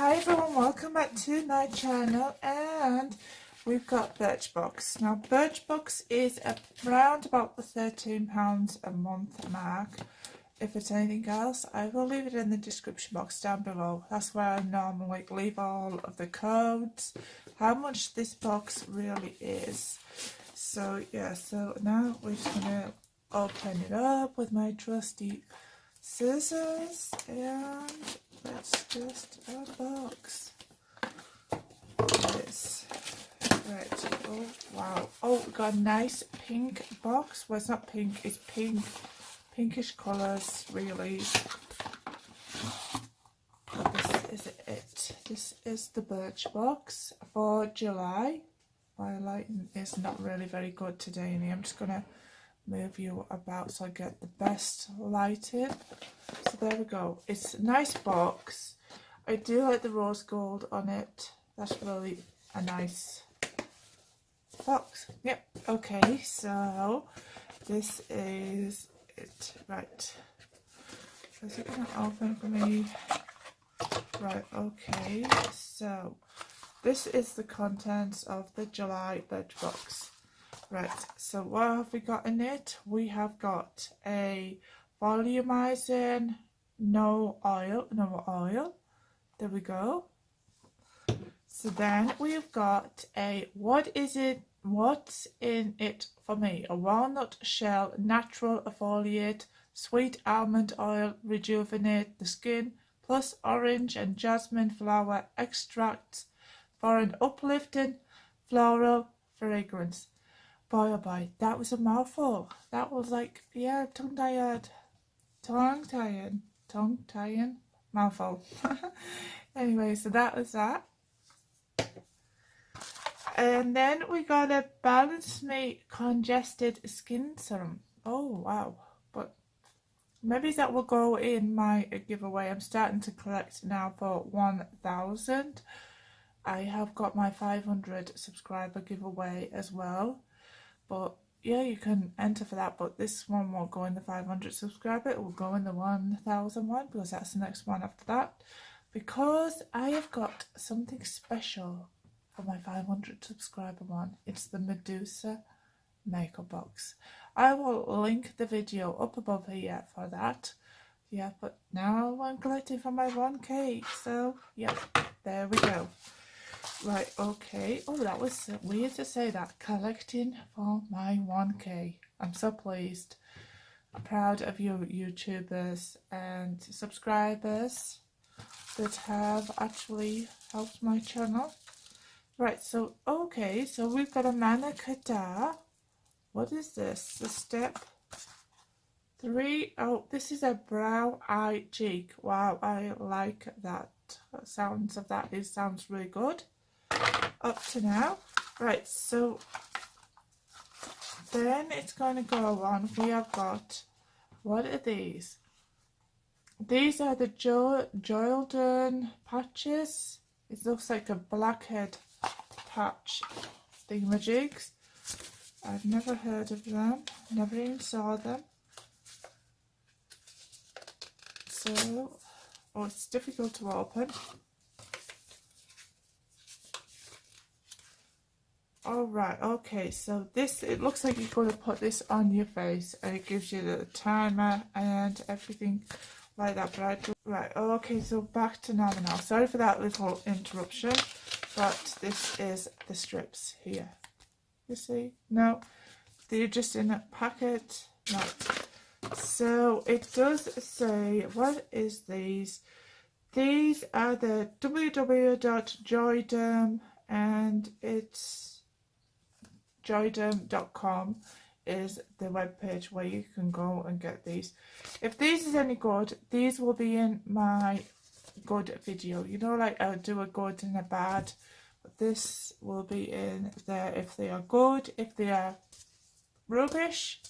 Hi everyone, welcome back to my channel, and we've got Birchbox. Now Birchbox is around about the £13 a month mark. If it's anything else, I will leave it in the description box down below. That's where I normally leave all of the codes, how much this box really is. So yeah, so now we're just going to open it up with my trusty scissors, and let's just unbox this. Right, oh wow, oh, we got a nice pink box. Well, it's not pink, it's pink, pinkish colours really. But this is it. This is the Birchbox for July. My lighting is not really very good today, and I'm just gonna move you about so I get the best lighting. So there we go. It's a nice box. I do like the rose gold on it. That's really a nice box. Yep. Okay, so this is it. Right. Is it gonna open for me? Right, okay. So this is the contents of the July Birchbox. Right, so what have we got in it? We have got a volumizing, no oil. There we go. So then we've got a what's in it for me? A walnut shell, natural exfoliate, sweet almond oil, rejuvenate the skin, plus orange and jasmine flower extracts for an uplifting floral fragrance. Boy oh boy, that was a mouthful. That was like, yeah, tongue-tying mouthful. Anyway, so that was that. And then we got a Balance Me Congested Skin Serum. Oh wow, but maybe that will go in my giveaway. I'm starting to collect now for 1,000. I have got my 500 subscriber giveaway as well. But yeah, you can enter for that, but this one won't go in the 500 subscriber, it will go in the 1,000 one, because that's the next one after that. Because I have got something special for my 500 subscriber one. It's the Medusa makeup box. I will link the video up above here for that. Yeah, but now I'm collecting for my 1k, so yeah, there we go. Right, okay. Oh, that was weird to say that. Collecting for my 1k. I'm so pleased. I'm proud of you YouTubers and subscribers that have actually helped my channel. Right, so, okay, so we've got a Manna Kadar. What is this? The step 3. Oh, this is a brow eye cheek. Wow, I like that. The sounds of that sounds really good. Up to now. Right, so then it's going to go on. We have got, what are these? These are the Joliderm Patches. It looks like a blackhead patch thingamajigs. I've never heard of them, never even saw them. So, oh, it's difficult to open. Alright, okay, so this, it looks like you're going to put this on your face, and it gives you the timer and everything like that. Right, okay, so back to normal now. Sorry for that little interruption, but this is the strips here. You see? No, they're just in a packet. Right, so it does say, what is these? These are the www.joliderm, and it's Joliderm.com is the webpage where you can go and get these. If these is any good, these will be in my good video. You know, like I'll do a good and a bad, but this will be in there if they are good. If they are rubbish,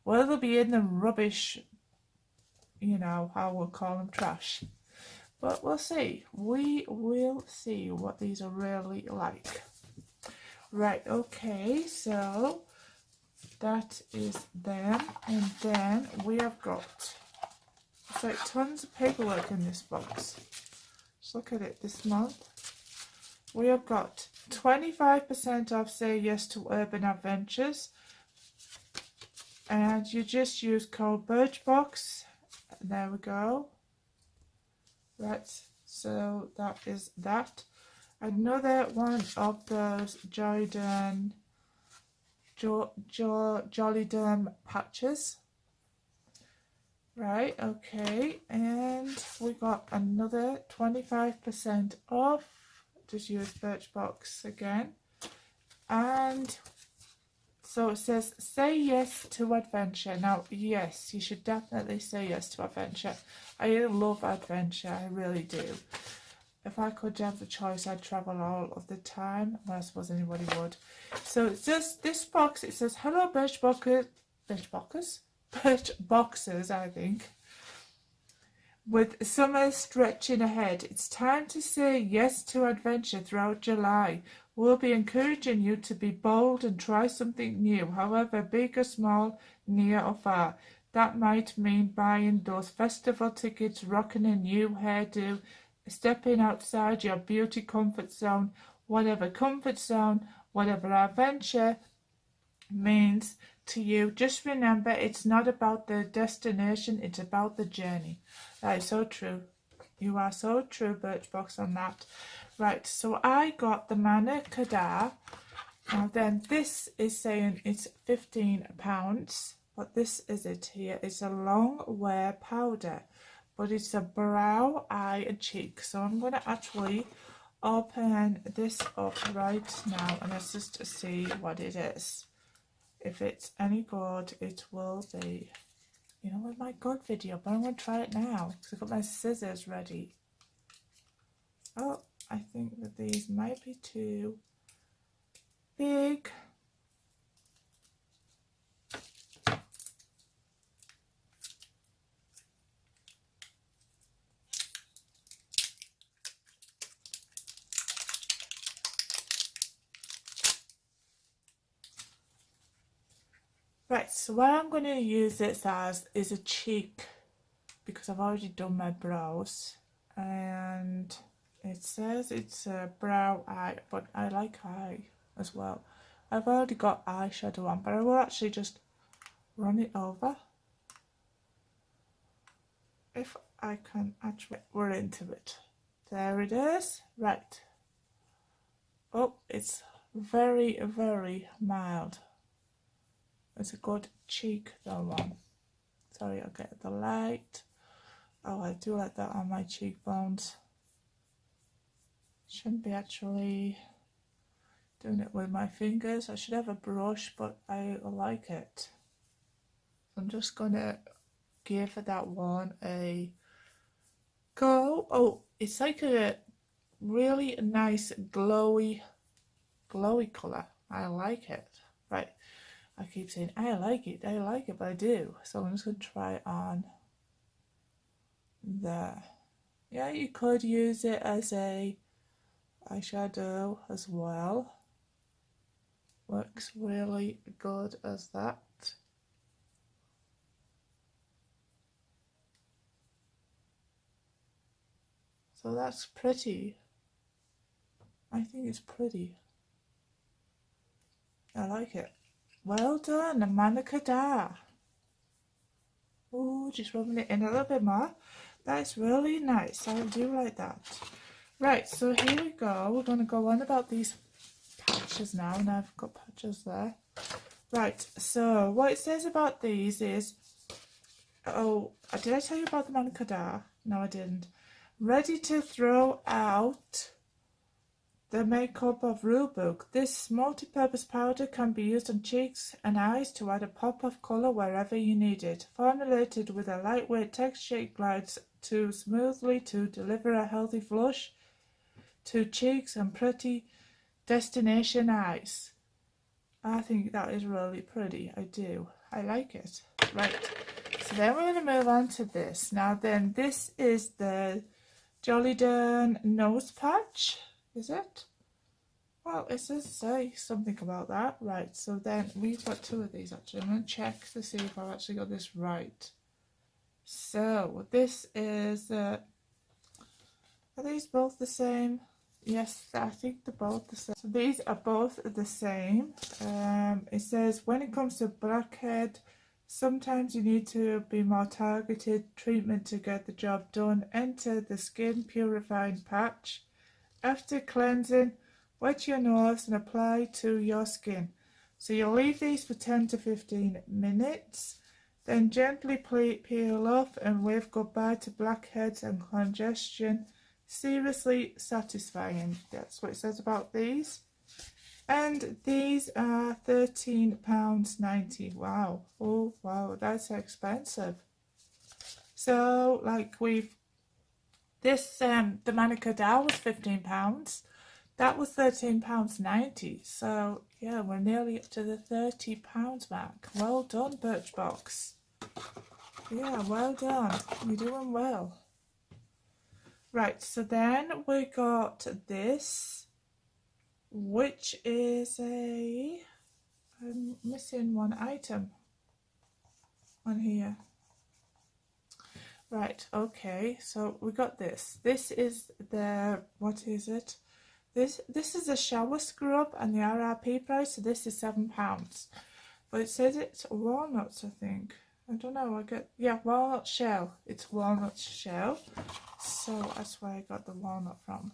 well, they'll be in the rubbish, you know, how we'll call them, trash. But we'll see. We will see what these are really like. Right, okay, so that is them, and then we have got, it's like tons of paperwork in this box. Let's look at it this month. We have got 25% off Say Yes to Urban Adventures. And you just use code Birchbox. There we go. Right, so that is that. Another one of those Joliderm Patches. Right, okay, and we got another 25% off. Just use Birchbox again. And so it says, say yes to adventure. Now, yes, you should definitely say yes to adventure. I love adventure, I really do. If I could have the choice, I'd travel all of the time. Well, I suppose anybody would. So it's just this box. It says, hello, Birchboxers, I think. With summer stretching ahead, it's time to say yes to adventure throughout July. We'll be encouraging you to be bold and try something new, however big or small, near or far. That might mean buying those festival tickets, rocking a new hairdo, stepping outside your beauty comfort zone, whatever adventure means to you. Just remember, it's not about the destination, it's about the journey. That is so true. You are so true, Birchbox, on that. Right, so I got the Manna Kadar. Now then, this is saying it's £15, but this is it here. It's a long wear powder, but it's a brow, eye and cheek. So I'm going to actually open this up right now and let's just see what it is. If it's any good, it will be, you know, with my good video, but I'm going to try it now because I've got my scissors ready. Oh, I think that these might be too big. Right, so what I'm going to use this as is a cheek because I've already done my brows, and it says it's a brow eye, but I like eye as well. I've already got eyeshadow on, but I will actually just run it over if I can actually. We're into it. There it is. Right. Oh, it's very, very mild. It's a good cheek though one. Sorry, I'll get the light. Oh, I do like that on my cheekbones. Shouldn't be actually doing it with my fingers. I should have a brush, but I like it. I'm just gonna give that one a go. Oh, it's like a really nice glowy colour. I like it. Right. I keep saying I like it, but I do. So I'm just going to try it on there. Yeah, you could use it as a eyeshadow as well. Works really good as that. So that's pretty. I think it's pretty. I like it. Well done, Manna Kadar. Oh, just rubbing it in a little bit more. That's really nice. I do like that. Right, so here we go. We're going to go on about these patches now, and I've got patches there. Right, so what it says about these is, oh, did I tell you about the Manna Kadar? No, I didn't. Ready to throw out the makeup of rule book. This multi-purpose powder can be used on cheeks and eyes to add a pop of colour wherever you need it. Formulated with a lightweight texture, it glides too smoothly to deliver a healthy flush to cheeks and pretty destination eyes. I think that is really pretty. I do. I like it. Right. So then we're going to move on to this. Now then, this is the Joliderm nose patch. Is it? Well, it does say something about that. Right, so then we've got two of these actually. I'm going to check to see if I've actually got this right. So this is Are these both the same? Yes, I think they're both the same. So these are both the same. It says when it comes to blackhead, sometimes you need to be more targeted treatment to get the job done. Enter the skin purifying patch. After cleansing, wet your nose and apply to your skin. So you'll leave these for 10 to 15 minutes. Then gently peel off and wave goodbye to blackheads and congestion. Seriously satisfying. That's what it says about these. And these are £13.90. Wow. Oh wow, that's expensive. So like this the Manna Kadar was £15. That was £13.90. So yeah, we're nearly up to the £30 mark. Well done, Birchbox. Yeah, well done. You're doing well. Right, so then we got this, which is I'm missing one item on here. Right, okay, so we got this. This is what is it? This is a shower scrub, and the RRP price, so this is £7. But it says it's walnuts, I think. I don't know, walnut shell. It's walnut shell. So that's where I got the walnut from.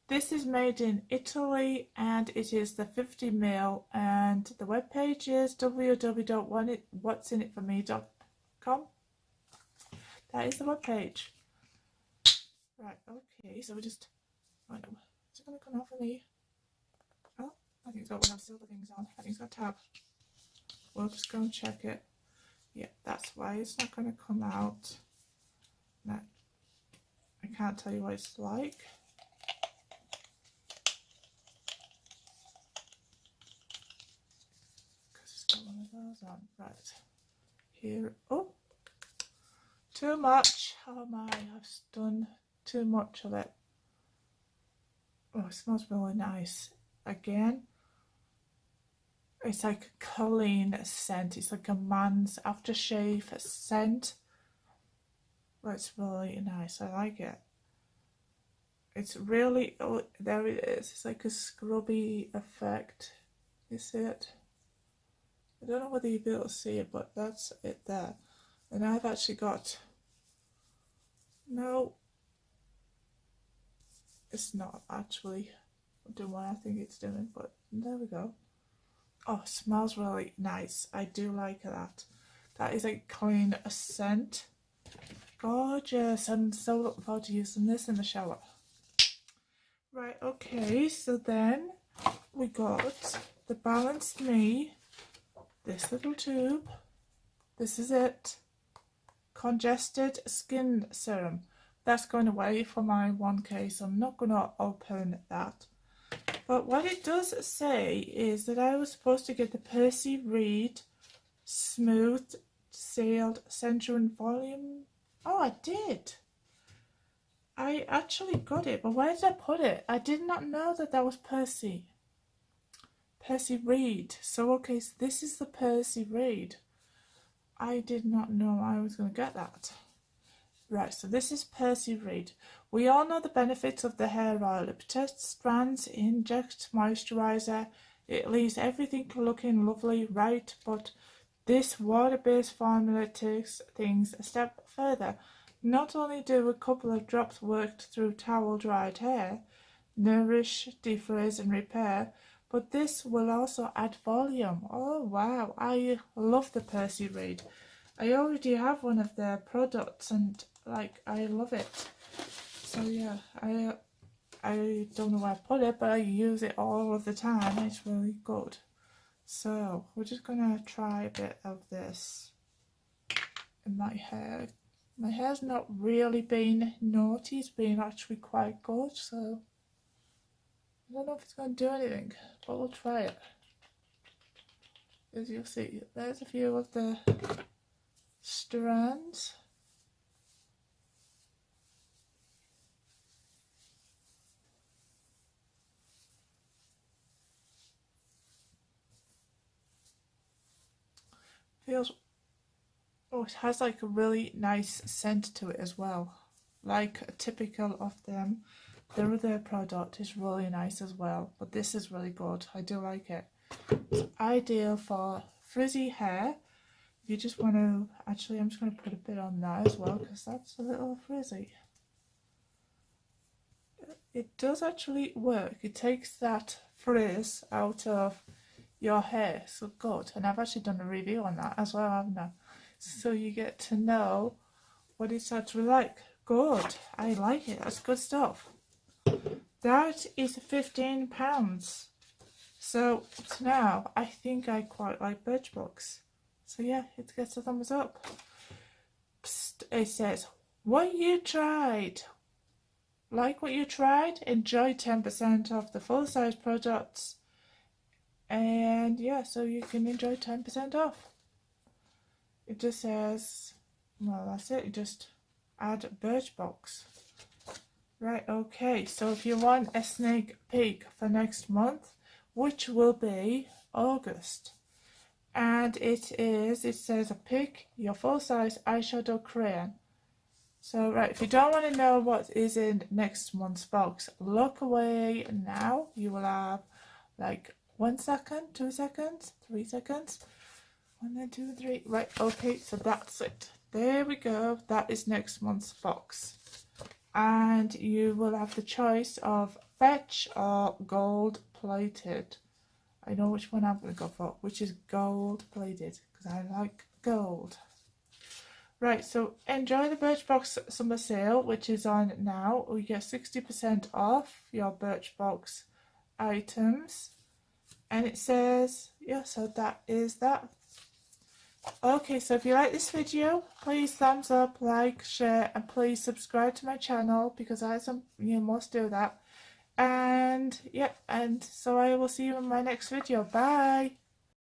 This is made in Italy, and it is the 50ml, and the webpage is www.what'sinitforme.com. That is the webpage. Right, okay, so we just, oh no, is it going to come off of me? Oh, I think so. We have silver things on. I think it's got a tab. We'll just go and check it. Yeah, that's why it's not going to come out. No, I can't tell you what it's like. Because it's got one of those on. Right. Here. Oh! Too much. Oh my, I've done too much of it. Oh, it smells really nice. Again, it's like a clean scent. It's like a man's aftershave scent. But it's really nice. I like it. It's really, oh, there it is. It's like a scrubby effect. You see it? I don't know whether you'll be able to see it, but that's it there. And I've actually got, no, it's not actually doing what I think it's doing, but there we go. Oh, it smells really nice. I do like that. That is a clean scent. Gorgeous. I'm so looking forward to using this in the shower. Right, okay, so then we got the Balanced Me, this little tube. This is it. Congested Skin Serum. That's going away for my 1K, so I'm not going to open that. But what it does say is that I was supposed to get the Percy&Reed Smooth Sealed Serum Volume. Oh, I did. I actually got it, but where did I put it? I did not know that that was Percy&Reed. So, okay, so this is the Percy&Reed. I did not know I was going to get that. Right, so this is Percy&Reed. We all know the benefits of the hair oil. It protects strands, injects moisturizer. It leaves everything looking lovely, right? But this water-based formula takes things a step further. Not only do a couple of drops worked through towel-dried hair, nourish, defrizz and repair, but this will also add volume. Oh wow, I love the Percy&Reed. I already have one of their products and like I love it. So yeah, I don't know where I put it, but I use it all of the time. It's really good. So we're just gonna try a bit of this in my hair. My hair's not really been naughty, it's been actually quite good, so I don't know if it's going to do anything, but we'll try it. As you'll see, there's a few of the strands. Feels, oh, it has like a really nice scent to it as well. like typical of them. Their other product is really nice as well, but this is really good. I do like it. It's ideal for frizzy hair. If you just want to, actually I'm just going to put a bit on that as well because that's a little frizzy. It does actually work. It takes that frizz out of your hair, so good. And I've actually done a review on that as well, haven't I? So you get to know what it's actually like. Good. I like it. That's good stuff. That is £15. So now I think I quite like Birchbox. So yeah, it gets a thumbs up. Psst, it says, what you tried? Like what you tried? Enjoy 10% off the full size products. And yeah, so you can enjoy 10% off. It just says, well, that's it. You just add Birchbox. Right, okay. So if you want a sneak peek for next month, which will be August. And it says pick your full size eyeshadow crayon. So right, if you don't want to know what is in next month's box, look away now. You will have like 1 second, 2 seconds, 3 seconds. 1, 2, 3. Right, okay, so that's it. There we go. That is next month's box. And you will have the choice of fetch or gold plated. I know which one I'm going to go for, which is gold plated, because I like gold. Right, so enjoy the Birchbox summer sale, which is on now. We get 60% off your Birchbox items. And it says, yeah, so that is that. Okay, so if you like this video, please thumbs up, like, share, and please subscribe to my channel because you must do that. And yeah, and so I will see you in my next video. Bye.